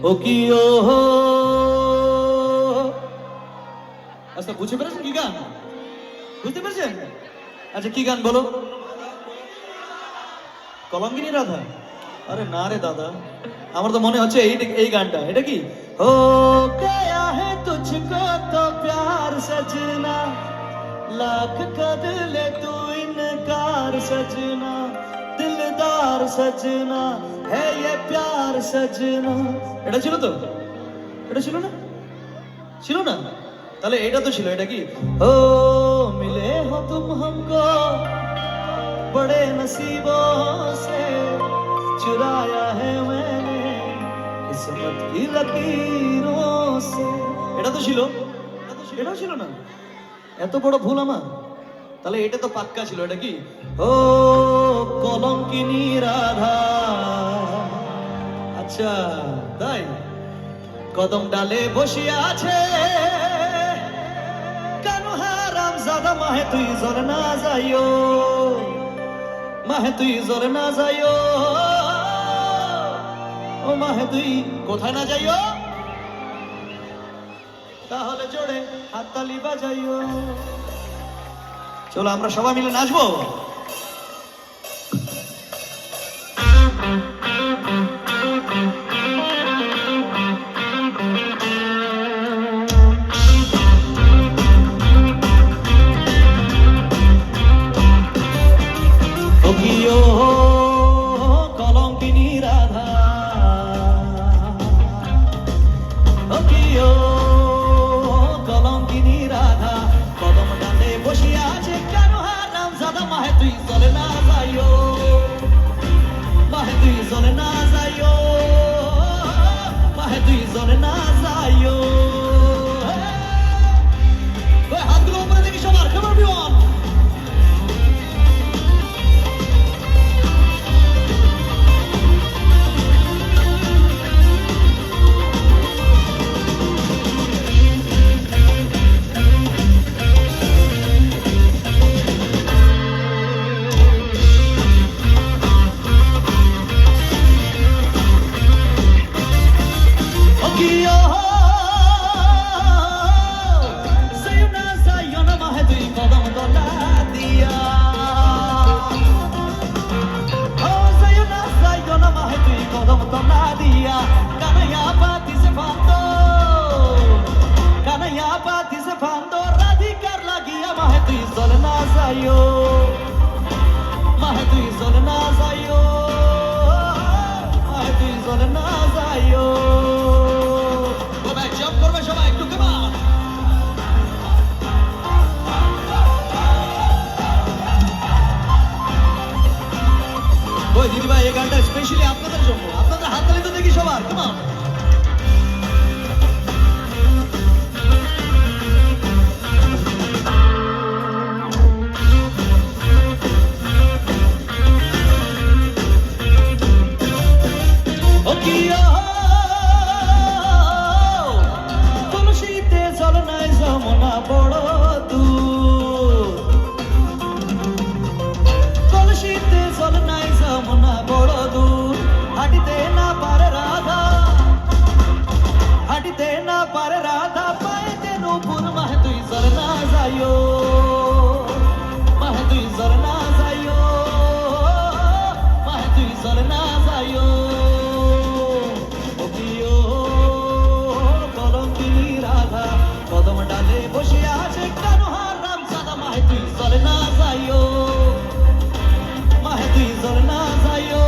ও কি ও আচ্ছা বুঝতে পেরেছেন কি গান? বুঝতে পেরেছেন? আচ্ছা কি গান বলো? কলঙ্কিনী রাধা? আরে না রে দাদা, আমার তো মনে হচ্ছে এই গানটা। এটা কি? ও গয়া হে তুঝকো তো প্যার সजना लाख कर ले तू इनकार सजना दिलदार सजना है ये प्यार सजना। এটা ছিল তো? এটা ছিল না? ছিল না? তাহলে এটা তো ছিল। এটা কি? ও मिले हो तुम हमको बड़े नसीबों से चुराया है मैंने किस्मत की लकीरों से। এটা তো ছিল? এটাও ছিল না? এত বড় ভুল আমার? তাহলে এটা তো পাক্কা ছিল। এটা কি? ও কলঙ্কিনী রাধা। আচ্ছা তাই? কদম ডালে বসিয়া আছে কেন হারাম জাদা মাহে তুই জোর না যাইও, মাহে তুই জোর না যাইও, ও মাহে তুই কোথায় না যাইও, তাহলে জোরে হাততালি বাজাইও। চলো আমরা সবাই মিলে নাচবো। কলঙ্কিনী রাধা কলঙ্কিনী রাধা কদম ডালে বসিয়া আছে কেন হারাম জাদা মাহে তুই চলে না যাইও, মাহে তুই চলে না যাইও, মাহে তুই চলে না যাইও। হাতগুলো উপরে দেখি সবার। Come on everyone. দিদিভাই এই গানটা স্পেশালি আপনাদের জন্য। আপনাদের হাততালি তো দেখি সবার। Come on. কলসিতে জল নাই যমুনা বড় দূর, কলসিতে জল নাই যমুনা বড় দূর, হাঁটিতে না পারে রাধা, হাঁটিতে না পারে রাধা, পায়েতে নূপুর মাহে তুই জল না যাইও, মাহে তুই জল না যাইও, মাহে তুই জল না যাইও। কদম ডালে বসে আছে কেন হারাম জাদা মাহে তুই চলে না যাইও, মাহে তুই চলে না যাইও।